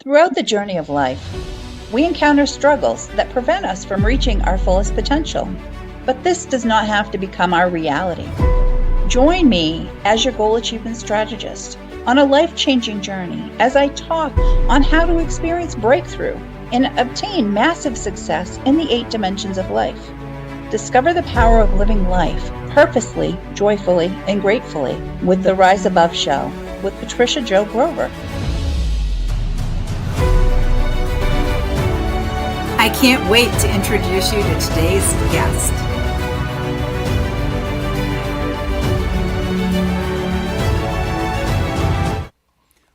Throughout the journey of life, we encounter struggles that prevent us from reaching our fullest potential. But this does not have to become our reality. Join me as your goal achievement strategist on a life-changing journey as I talk on how to experience breakthrough and obtain massive success in the 8 dimensions of life. Discover the power of living life purposely, joyfully, and gratefully with the Rise Above Show with Patricia Jo Grover. I can't wait to introduce you to today's guest.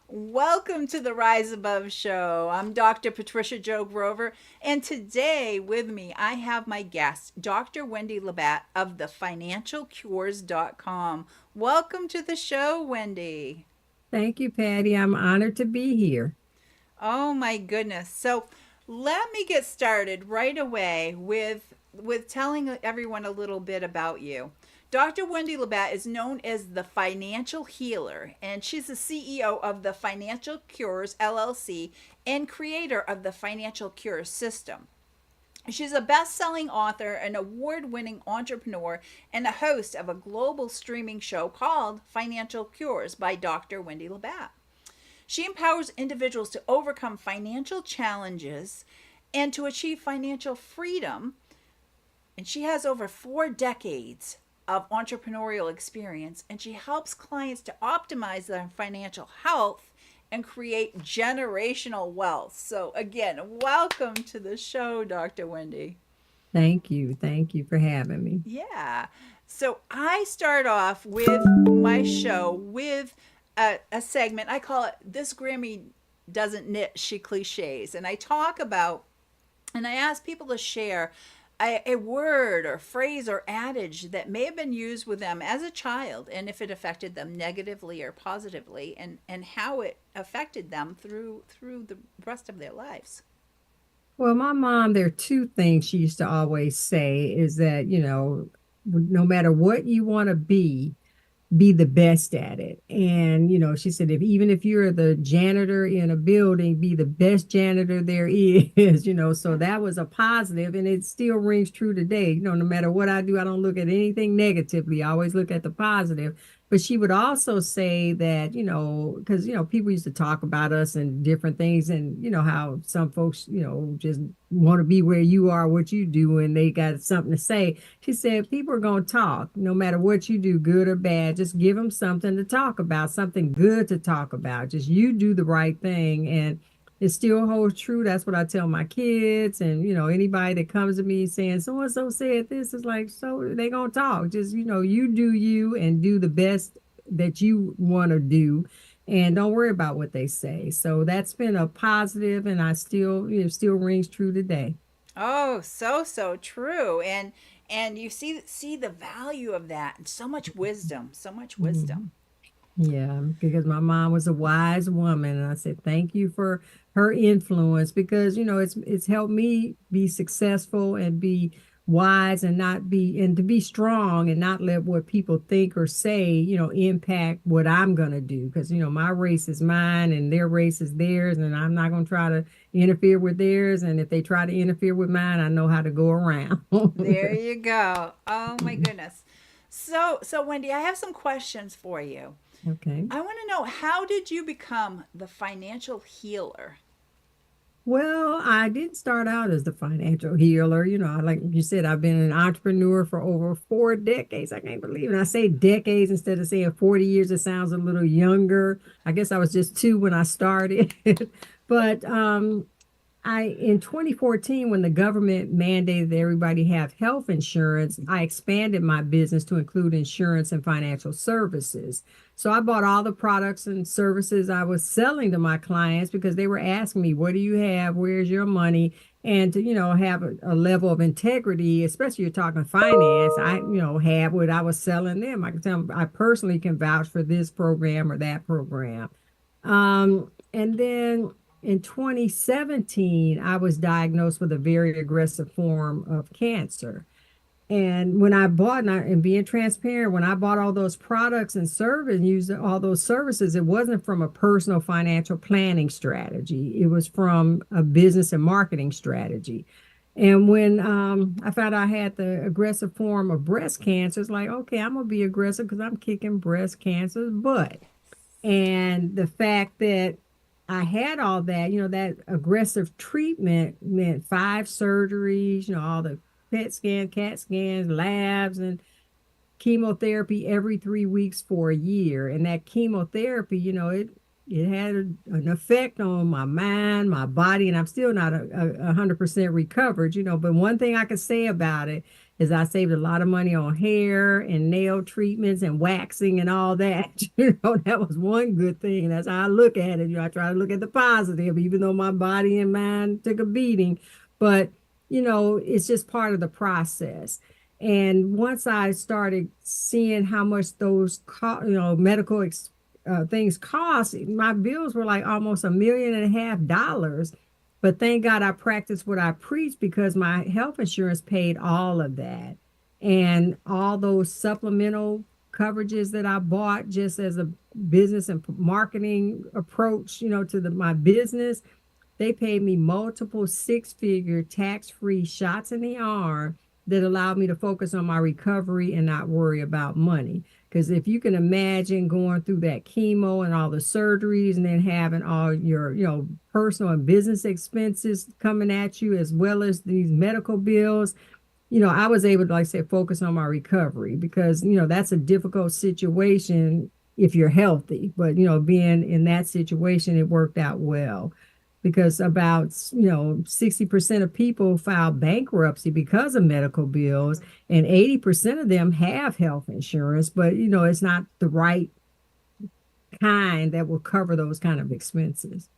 Welcome to the Rise Above Show. I'm Dr. Patricia Jo Grover, and today with me I have my guest, Dr. Wendy Labat of thefinancialcures.com. Welcome to the show, Wendy. Thank you, Patty. I'm honored to be here. Oh my goodness. So let me get started right away with telling everyone a little bit about you. Dr. Wendy Labat is known as the Financial Healer, and she's the CEO of the Financial Cures LLC and creator of the Financial Cures System. She's a best-selling author, an award-winning entrepreneur, and a host of a global streaming show called Financial Cures by Dr. Wendy Labat. She empowers individuals to overcome financial challenges and to achieve financial freedom. And she has over 4 decades of entrepreneurial experience, and she helps clients to optimize their financial health and create generational wealth. So again, welcome to the show, Dr. Wendy. Thank you. Thank you for having me. Yeah. So I start off with my show with a segment. I call it This Grammy Doesn't Knit, She Cliches. And I talk about, and I ask people to share a word or phrase or adage that may have been used with them as a child, and if it affected them negatively or positively, and how it affected them through the rest of their lives. Well, my mom, there are 2 things she used to always say is that, no matter what you want to be the best at it. And, she said, even if you're the janitor in a building, be the best janitor there is, so that was a positive, and it still rings true today. No matter what I do, I don't look at anything negatively. I always look at the positive. But she would also say that, because, people used to talk about us and different things, and, how some folks, just want to be where you are, what you do, and they got something to say. She said, people are going to talk no matter what you do, good or bad. Just give them something to talk about, something good to talk about. Just you do the right thing. And it still holds true. That's what I tell my kids. And, anybody that comes to me saying, so-and-so said this, is like, so they going to talk. Just, you do you and do the best that you want to do. And don't worry about what they say. So that's been a positive, and I still, still rings true today. Oh, so true. And you see the value of that, and so much wisdom, so much wisdom. Yeah, because my mom was a wise woman, and I said thank you for her influence, because it's helped me be successful and be wise and to be strong and not let what people think or say impact what I'm gonna do, because my race is mine and their race is theirs, and I'm not gonna try to interfere with theirs, and if they try to interfere with mine, I know how to go around. There you go. Oh my goodness. So Wendy, I have some questions for you. Okay. I want to know, how did you become the financial healer? Well, I did start out as the financial healer. Like you said, I've been an entrepreneur for over 4 decades. I can't believe it. I say decades instead of saying 40 years. It sounds a little younger. I guess I was just 2 when I started. But in 2014, when the government mandated that everybody have health insurance, I expanded my business to include insurance and financial services. So I bought all the products and services I was selling to my clients, because they were asking me, what do you have? Where's your money? And to, have a level of integrity, especially you're talking finance, I, had what I was selling them. I can tell them I personally can vouch for this program or that program. And then in 2017, I was diagnosed with a very aggressive form of cancer. And when I bought, and being transparent, when I bought all those products and service and used all those services, it wasn't from a personal financial planning strategy. It was from a business and marketing strategy. And when I found I had the aggressive form of breast cancer, it's like, okay, I'm gonna be aggressive because I'm kicking breast cancer's butt. And the fact that I had all that, that aggressive treatment meant 5 surgeries, all the PET scan, CAT scans, labs, and chemotherapy every 3 weeks for a year. And that chemotherapy, it had an effect on my mind, my body, and I'm still not 100% recovered, But one thing I could say about it is I saved a lot of money on hair and nail treatments and waxing and all that. That was one good thing. That's how I look at it. I try to look at the positive, even though my body and mind took a beating. But, it's just part of the process. And once I started seeing how much those, medical things cost, my bills were like almost $1.5 million. But thank God I practiced what I preach because my health insurance paid all of that. And all those supplemental coverages that I bought just as a business and marketing approach, to my business, they paid me multiple 6-figure tax-free shots in the arm that allowed me to focus on my recovery and not worry about money. Because if you can imagine going through that chemo and all the surgeries and then having all your, personal and business expenses coming at you, as well as these medical bills, I was able to, like I said, focus on my recovery because, that's a difficult situation if you're healthy. But, being in that situation, it worked out well because about 60% of people file bankruptcy because of medical bills, and 80% of them have health insurance, but it's not the right kind that will cover those kind of expenses.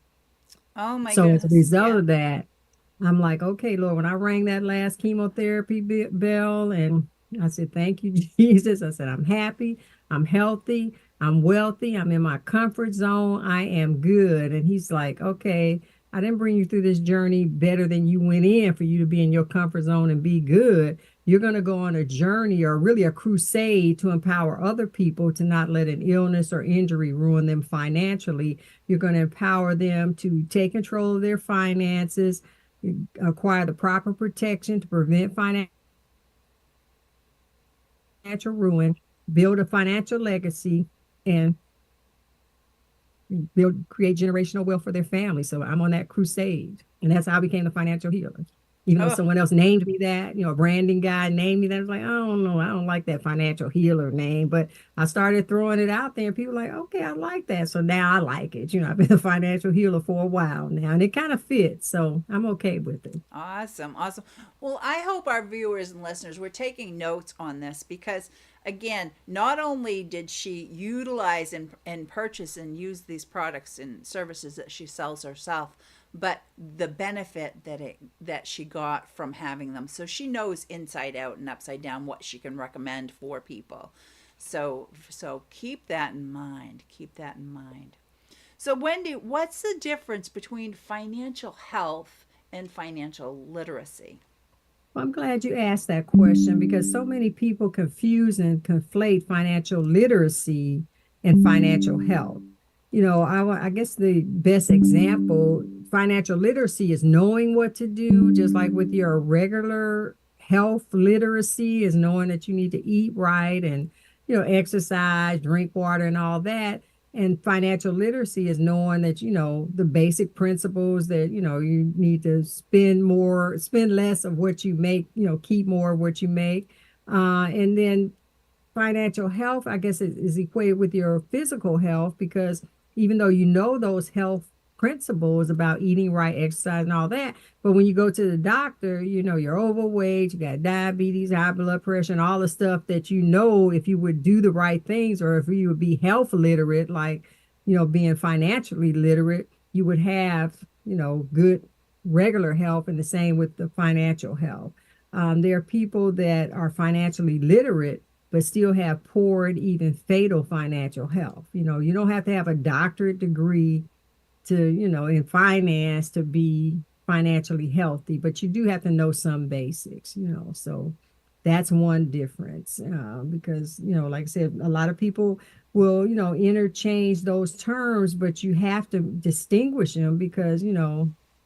Oh my So as a goodness. result Yeah. of that, I'm like, okay, Lord, when I rang that last chemotherapy bell and I said, thank you, Jesus. I said, I'm happy, I'm healthy, I'm wealthy, I'm in my comfort zone, I am good. And he's like, okay, I didn't bring you through this journey better than you went in for you to be in your comfort zone and be good. You're going to go on a journey or really a crusade to empower other people to not let an illness or injury ruin them financially. You're going to empower them to take control of their finances, acquire the proper protection to prevent financial ruin, build a financial legacy, and create generational wealth for their family. So I'm on that crusade. And that's how I became the financial healer. Even though Oh, someone else named me that, a branding guy named me that. I was like, I don't know, I don't like that financial healer name. But I started throwing it out there and people were like, okay, I like that. So now I like it. I've been a financial healer for a while now and it kind of fits. So I'm okay with it. awesome. Awesome. Well, I hope our viewers and listeners were taking notes on this because, again, not only did she utilize and purchase and use these products and services that she sells herself, but the benefit that she got from having them. So she knows inside out and upside down what she can recommend for people. So keep that in mind. Keep that in mind. So, Wendy, what's the difference between financial health and financial literacy? Well, I'm glad you asked that question because so many people confuse and conflate financial literacy and financial health. I guess the best example, financial literacy is knowing what to do, just like with your regular health literacy is knowing that you need to eat right and, exercise, drink water and all that. And financial literacy is knowing that, the basic principles that, you need to spend less of what you make, keep more of what you make. And then financial health, I guess, is equated with your physical health because even though those health principles about eating right, exercise, and all that, but when you go to the doctor, you're overweight, you got diabetes, high blood pressure, and all the stuff that if you would do the right things or if you would be health literate, like being financially literate, you would have good regular health, and the same with the financial health. There are people that are financially literate but still have poor and even fatal financial health. You don't have to have a doctorate degree to, in finance to be financially healthy, but you do have to know some basics. So That's one difference, because, like I said, a lot of people will, interchange those terms, but you have to distinguish them because,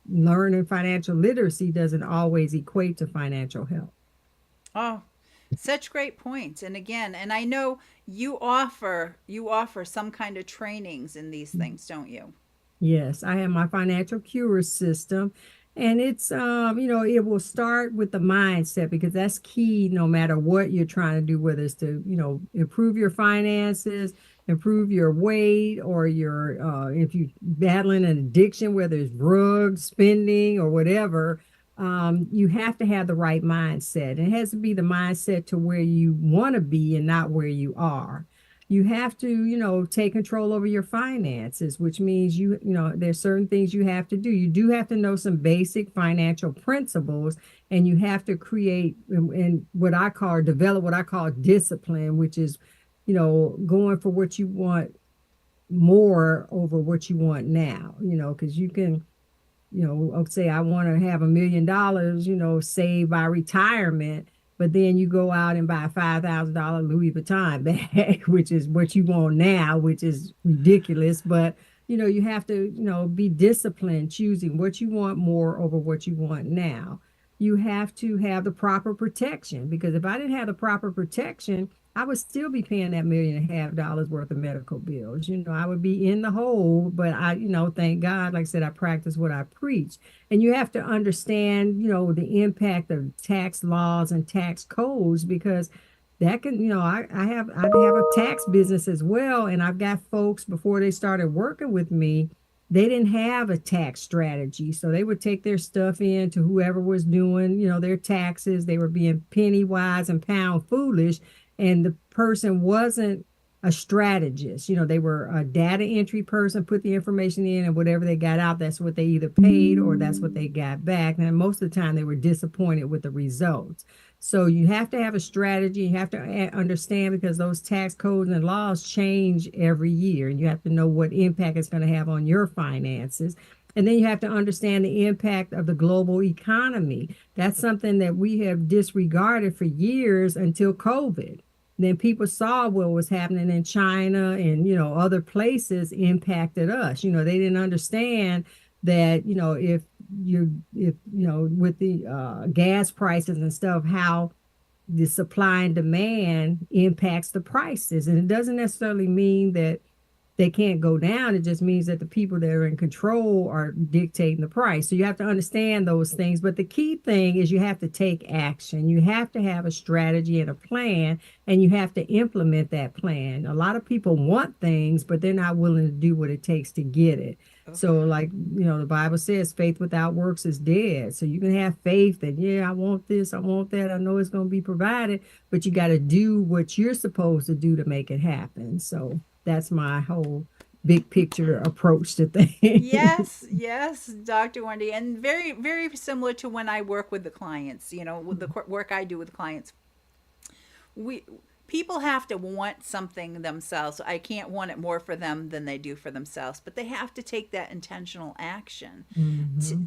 learning financial literacy doesn't always equate to financial health. Oh, such great points. And again, and I know you offer some kind of trainings in these things, don't you? Yes, I have my financial cure system. And it's it will start with the mindset because that's key no matter what you're trying to do, whether it's to, improve your finances, improve your weight, or your if you're battling an addiction, whether it's drugs, spending, or whatever, you have to have the right mindset. It has to be the mindset to where you want to be and not where you are. You have to, take control over your finances, which means there's certain things you have to do. You do have to know some basic financial principles, and you have to create and develop what I call discipline, which is, going for what you want more over what you want now, because you can, say I want to have $1 million, saved by retirement, but then you go out and buy a $5,000 Louis Vuitton bag, which is what you want now, which is ridiculous. But, you have to, be disciplined, choosing what you want more over what you want now. You have to have the proper protection, because if I didn't have the proper protection, I would still be paying that $1.5 million worth of medical bills. I would be in the hole, but thank God, like I said, I practice what I preach. And you have to understand, the impact of tax laws and tax codes, because that can, I have a tax business as well. And I've got folks before they started working with me, they didn't have a tax strategy. So they would take their stuff in to whoever was doing, their taxes. They were being penny wise and pound foolish. And the person wasn't a strategist. They were a data entry person, put the information in, and whatever they got out, that's what they either paid or that's what they got back. And most of the time they were disappointed with the results. So you have to have a strategy. You have to understand, because those tax codes and laws change every year, and you have to know what impact it's going to have on your finances. And then you have to understand the impact of the global economy. That's something that we have disregarded for years until COVID. Then people saw what was happening in China and, other places impacted us. They didn't understand that, with the gas prices and stuff, how the supply and demand impacts the prices. And it doesn't necessarily mean that they can't go down. It just means that the people that are in control are dictating the price. So you have to understand those things. But the key thing is you have to take action. You have to have a strategy and a plan, and you have to implement that plan. A lot of people want things, but they're not willing to do what it takes to get it. Okay. So like, the Bible says faith without works is dead. So you can have faith that, I want this, I want that, I know it's going to be provided, but you got to do what you're supposed to do to make it happen. So that's my whole big picture approach to things. Yes, Dr. Wendy. And very, very similar to when I work with the clients, with the work I do with clients. People have to want something themselves. I can't want it more for them than they do for themselves, but they have to take that intentional action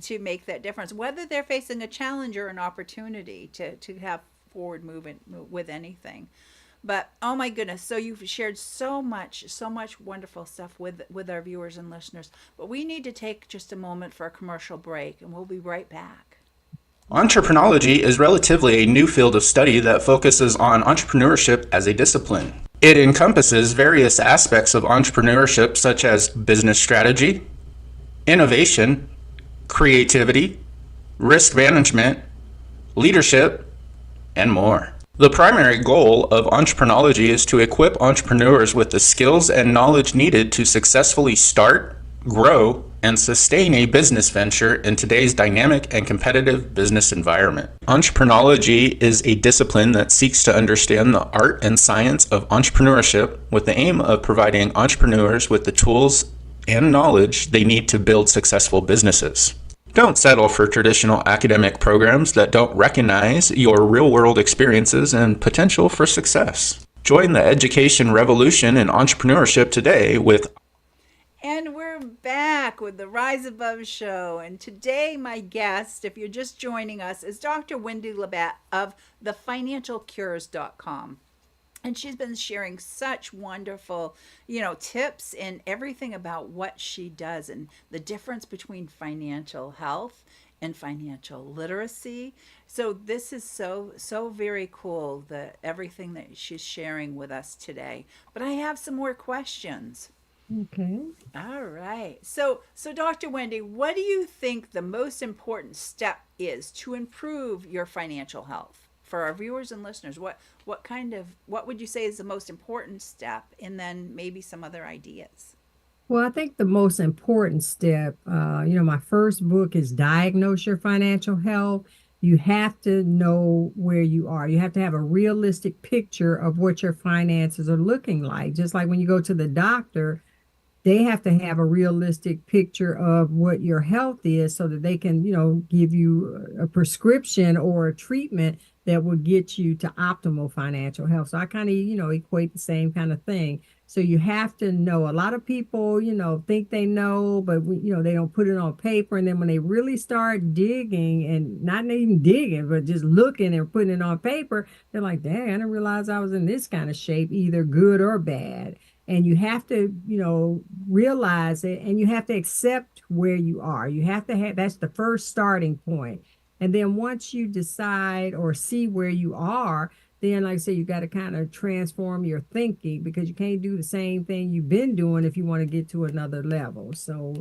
to make that difference, whether they're facing a challenge or an opportunity to have forward movement with anything. But oh my goodness, so you've shared so much wonderful stuff with our viewers and listeners. But we need to take just a moment for a commercial break, and we'll be right back. Entrepreneurology is relatively a new field of study that focuses on entrepreneurship as a discipline. It encompasses various aspects of entrepreneurship, such as business strategy, innovation, creativity, risk management, leadership, and more. The primary goal of entrepreneurology is to equip entrepreneurs with the skills and knowledge needed to successfully start, grow, and sustain a business venture in today's dynamic and competitive business environment. Entrepreneurology is a discipline that seeks to understand the art and science of entrepreneurship with the aim of providing entrepreneurs with the tools and knowledge they need to build successful businesses. Don't settle for traditional academic programs that don't recognize your real-world experiences and potential for success. Join the education revolution in entrepreneurship today with... And we're we're back with the Rise Above show. And today, my guest, if you're just joining us, is Dr. Wendy Labat of thefinancialcures.com. And she's been sharing such wonderful, tips and everything about what she does and the difference between financial health and financial literacy. So this is so very cool, the everything that she's sharing with us today. But I have some more questions. Okay. All right. So Dr. Wendy, what do you think the most important step is to improve your financial health? For our viewers and listeners, what would you say is the most important step, and then maybe some other ideas? Well, I think the most important step, my first book is Diagnose Your Financial Health. You have to know where you are. You have to have a realistic picture of what your finances are looking like. Just like when you go to the doctor, they have to have a realistic picture of what your health is so that they can, give you a prescription or a treatment that will get you to optimal financial health. So I kind of, equate the same kind of thing. So you have to know. A lot of people, think they know, but they don't put it on paper. And then when they really start digging, and not even digging, but just looking and putting it on paper, they're like, dang, I didn't realize I was in this kind of shape, either good or bad. And you have to, realize it, and you have to accept where you are. You have to have, that's the first starting point. And then once you decide or see where you are, then like I say, you got to kind of transform your thinking, because you can't do the same thing you've been doing if you want to get to another level. So,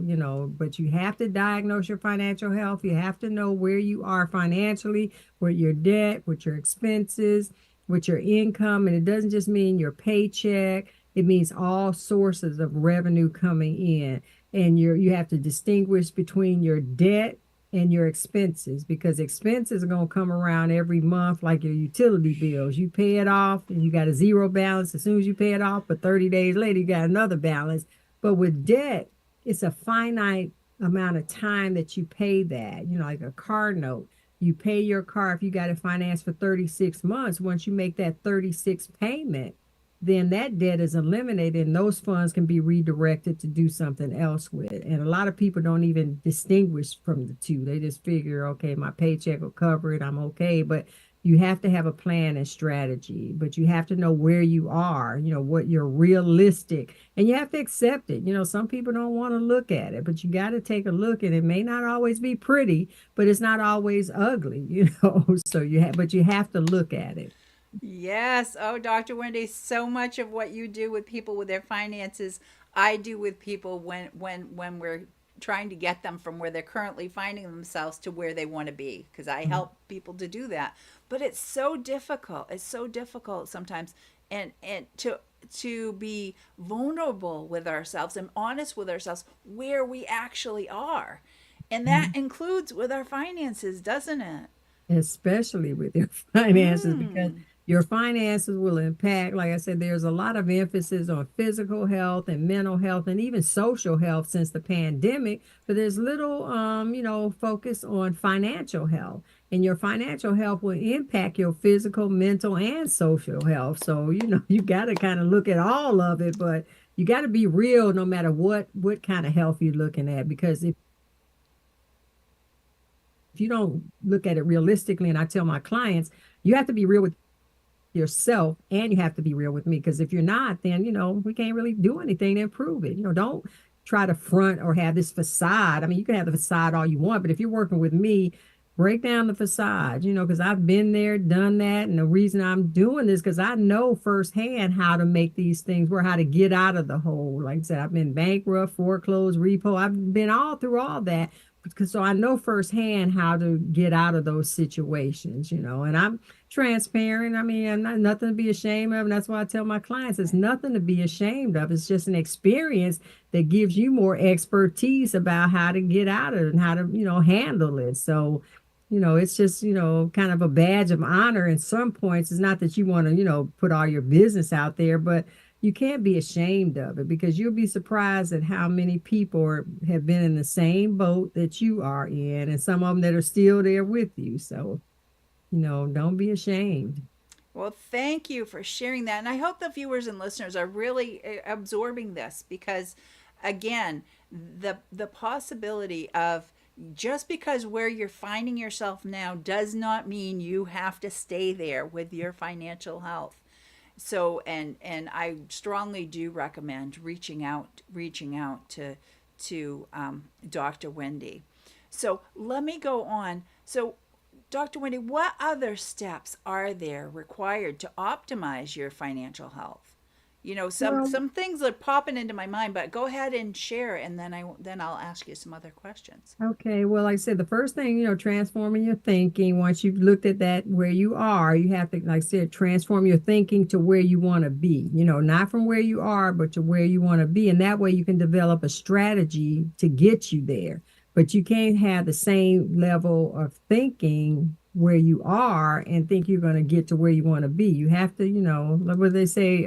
but you have to diagnose your financial health. You have to know where you are financially, with your debt, with your expenses, with your income. And it doesn't just mean your paycheck. It means all sources of revenue coming in. And you have to distinguish between your debt and your expenses, because expenses are going to come around every month, like your utility bills. You pay it off and you got a zero balance as soon as you pay it off, but 30 days later you got another balance. But with debt, it's a finite amount of time that you pay that, like a car note. You pay your car, if you got it financed for 36 months, once you make that 36th payment, then that debt is eliminated and those funds can be redirected to do something else with. And a lot of people don't even distinguish from the two. They just figure, okay, my paycheck will cover it, I'm okay. But you have to have a plan and strategy, but you have to know where you are, what you're realistic, and you have to accept it. Some people don't want to look at it, but you got to take a look, and it may not always be pretty, but it's not always ugly, so but you have to look at it. Yes. Oh, Dr. Wendy, so much of what you do with people with their finances, I do with people when we're trying to get them from where they're currently finding themselves to where they want to be, because I help people to do that. But it's so difficult. It's so difficult sometimes, and to be vulnerable with ourselves and honest with ourselves where we actually are. And that includes with our finances, doesn't it? Especially with your finances, because Mm. your finances will impact, like I said, there's a lot of emphasis on physical health and mental health and even social health since the pandemic, but there's little focus on financial health. And your financial health will impact your physical, mental, and social health. So you got to kind of look at all of it, but you got to be real no matter what kind of health you're looking at. Because if you don't look at it realistically, and I tell my clients, you have to be real with yourself and you have to be real with me, because if you're not, then we can't really do anything to improve it. Don't try to front or have this facade. I mean, you can have the facade all you want, but if you're working with me, break down the facade, because I've been there, done that. And the reason I'm doing this, because I know firsthand how to make these things work, how to get out of the hole. Like I said, I've been bankrupt, foreclosed, repo. I've been all through all that, because so I know firsthand how to get out of those situations, and I'm transparent. I mean, I'm not nothing to be ashamed of. And that's why I tell my clients, it's nothing to be ashamed of. It's just an experience that gives you more expertise about how to get out of it and how to, handle it. So, it's just, kind of a badge of honor in some points. It's not that you want to, put all your business out there, but you can't be ashamed of it, because you'll be surprised at how many people have been in the same boat that you are in, and some of them that are still there with you. So, don't be ashamed. Well, thank you for sharing that. And I hope the viewers and listeners are really absorbing this, because again, the possibility of, just because where you're finding yourself now does not mean you have to stay there with your financial health. So, and I strongly do recommend reaching out to Dr. Wendy. So let me go on. So, Dr. Wendy, what other steps are there required to optimize your financial health? You know, Well, some things are popping into my mind, but go ahead and share, and then I'll ask you some other questions. okay. Well, like I said, the first thing, transforming your thinking. Once you've looked at that where you are, you have to, like I said, transform your thinking to where you want to be. Not from where you are, but to where you want to be. And that way you can develop a strategy to get you there. But you can't have the same level of thinking where you are and think you're going to get to where you want to be. You have to, like what they say,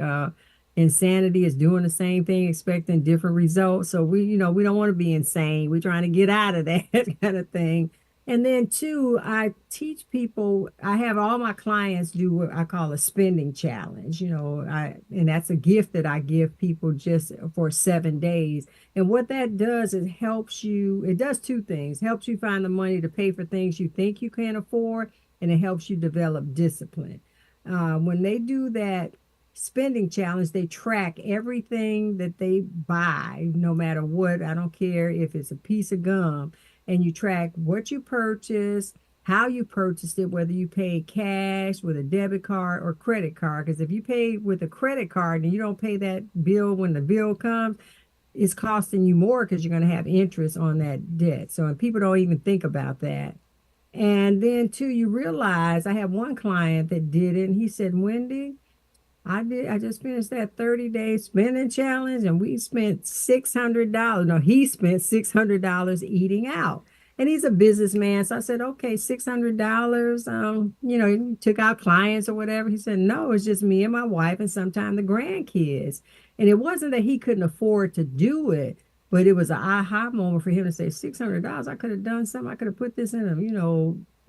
insanity is doing the same thing, expecting different results. So we don't want to be insane. We're trying to get out of that kind of thing. And then two, I teach people, I have all my clients do what I call a spending challenge, and that's a gift that I give people just for 7 days. And what that does is it does two things, helps you find the money to pay for things you think you can afford, and it helps you develop discipline. When they do that spending challenge, they track everything that they buy, no matter what. I don't care if it's a piece of gum, and you track what you purchased, how you purchased it, whether you paid cash with a debit card or credit card. Because if you pay with a credit card and you don't pay that bill when the bill comes, it's costing you more because you're going to have interest on that debt. So, and people don't even think about that. And then, two, you realize I have one client that did it, and he said, Wendy, I just finished that 30-day spending challenge, and we spent $600. No, he spent $600 eating out. And he's a businessman. So I said, okay, $600. He took out clients or whatever. He said, no, it's just me and my wife and sometimes the grandkids. And it wasn't that he couldn't afford to do it, but it was an aha moment for him to say, $600, I could have done something. I could have put this in a,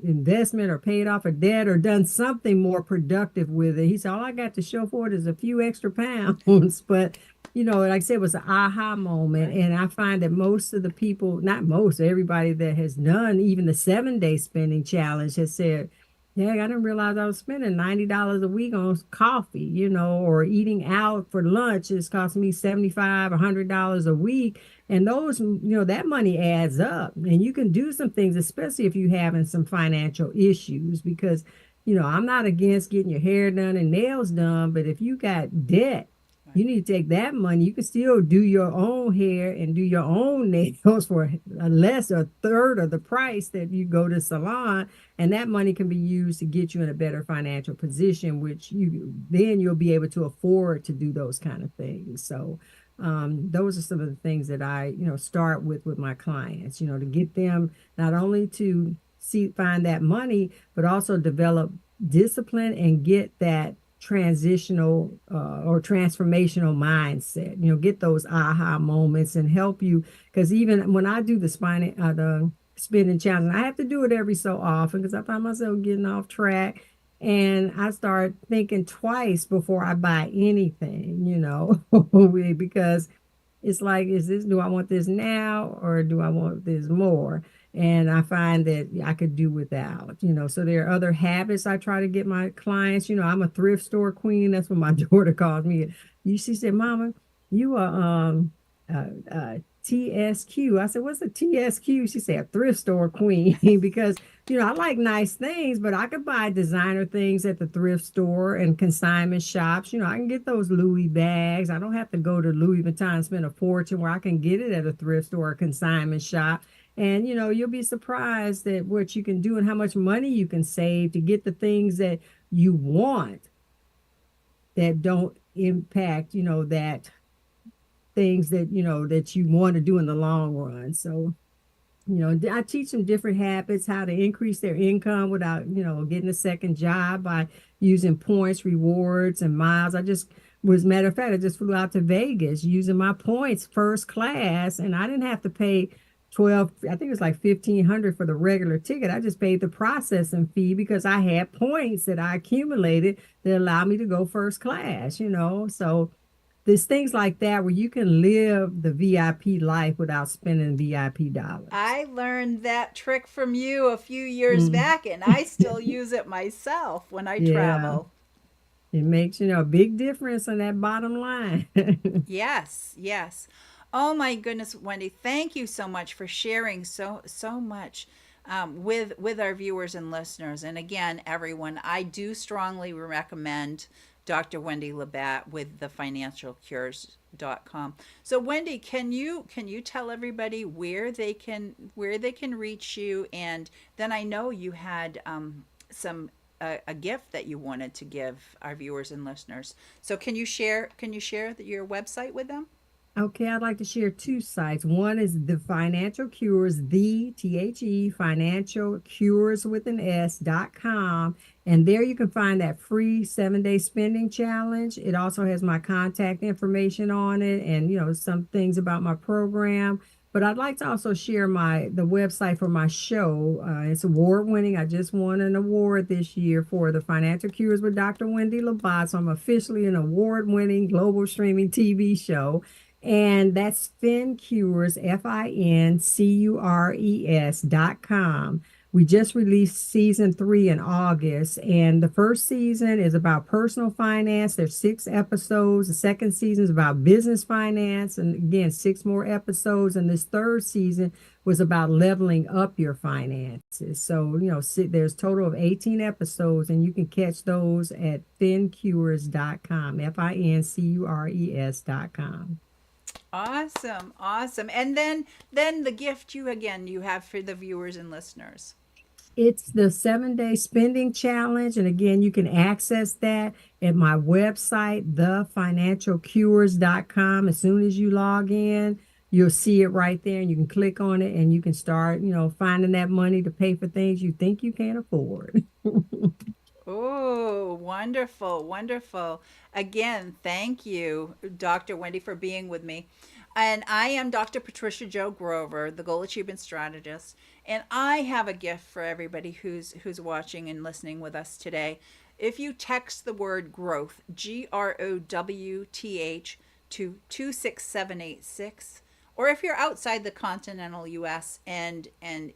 investment or paid off a debt or done something more productive with it. He said, all I got to show for it is a few extra pounds. But, like I said, it was an aha moment. And I find that most of the people, not most, everybody that has done even the 7-day spending challenge has said, yeah, I didn't realize I was spending $90 a week on coffee, or eating out for lunch. It's costing me $75, $100 a week. And those, that money adds up. And you can do some things, especially if you're having some financial issues, because, I'm not against getting your hair done and nails done. But if you got debt, you need to take that money. You can still do your own hair and do your own nails for a third of the price that you go to salon. And that money can be used to get you in a better financial position, which you'll be able to afford to do those kind of things. So those are some of the things that I, start with my clients, to get them not only to find that money, but also develop discipline and get that transitional or transformational mindset, get those aha moments and help you. Because even when I do the spending challenge, I have to do it every so often because I find myself getting off track, and I start thinking twice before I buy anything, because it's like, do I want this now or do I want this more? And I find that I could do without, so there are other habits I try to get my clients. I'm a thrift store queen. That's what my daughter calls me. She said, Mama, you are TSQ. I said, what's a TSQ? She said, a thrift store queen, because, I like nice things, but I could buy designer things at the thrift store and consignment shops. I can get those Louis bags. I don't have to go to Louis Vuitton and spend a fortune where I can get it at a thrift store or consignment shop. And, you'll be surprised at what you can do and how much money you can save to get the things that you want that don't impact, that things that, that you want to do in the long run. So, I teach them different habits, how to increase their income without, getting a second job by using points, rewards, and miles. Matter of fact, I just flew out to Vegas using my points first class, and I didn't have to pay 12, I think it was like 1,500 for the regular ticket. I just paid the processing fee because I had points that I accumulated that allowed me to go first class, So there's things like that where you can live the VIP life without spending VIP dollars. I learned that trick from you a few years Mm. back, and I still use it myself when I Yeah, travel. it makes, a big difference on that bottom line. Yes, yes. Oh my goodness, Wendy, thank you so much for sharing so much with our viewers and listeners. And again, everyone, I do strongly recommend Dr. Wendy Labat with the financialcures.com. So Wendy, can you tell everybody where they can reach you? And then I know you had some a gift that you wanted to give our viewers and listeners. So can you share your website with them? Okay, I'd like to share two sites. One is the Financial Cures, the THE Financial Cures with an S.com. And there you can find that free 7-day spending challenge. It also has my contact information on it and, some things about my program. But I'd like to also share the website for my show. It's award winning. I just won an award this year for the Financial Cures with Dr. Wendy Labat. So I'm officially an award winning global streaming TV show. And that's FinCures, FINCURES.com. We just released season 3 in August, and the first season is about personal finance. There's 6 episodes. The second season is about business finance, and again, 6 more episodes. And this third season was about leveling up your finances. So, there's a total of 18 episodes, and you can catch those at FinCures.com, FINCURES.com. Awesome, awesome. And then the gift you have for the viewers and listeners. It's the 7-day spending challenge. And again, you can access that at my website, thefinancialcures.com. As soon as you log in, you'll see it right there and you can click on it and you can start, finding that money to pay for things you think you can't afford. Oh, wonderful, wonderful. Again, thank you, Dr. Wendy, for being with me. And I am Dr. Patricia Jo Grover, the Goal Achievement Strategist. And I have a gift for everybody who's watching and listening with us today. If you text the word growth, GROWTH, to 26786, or if you're outside the continental US and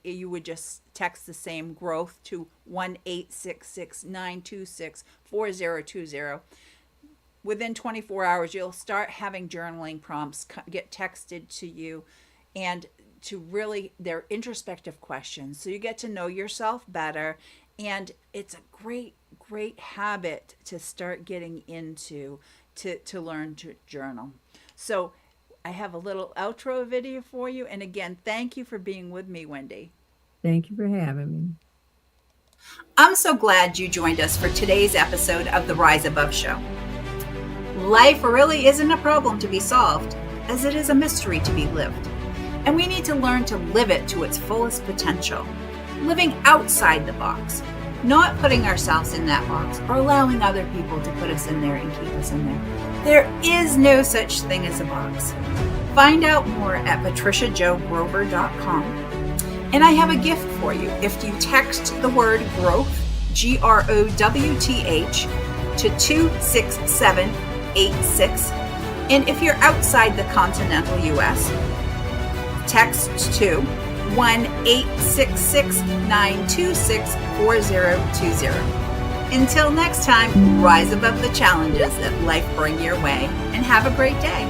you would just text the same growth to 1-866-926-4020, within 24 hours you'll start having journaling prompts get texted to you, and they're introspective questions, so you get to know yourself better. And it's a great habit to start getting into, to learn to journal. So I have a little outro video for you. And again, thank you for being with me, Wendy. Thank you for having me. I'm so glad you joined us for today's episode of the Rise Above Show. Life really isn't a problem to be solved, as it is a mystery to be lived. And we need to learn to live it to its fullest potential, living outside the box, not putting ourselves in that box or allowing other people to put us in there and keep us in there. There is no such thing as a box. Find out more at patriciajogrover.com. And I have a gift for you. If you text the word growth, GROWTH, to 26786, and if you're outside the continental US, text to 1-866-926-4020. Until next time, rise above the challenges that life bring your way and have a great day.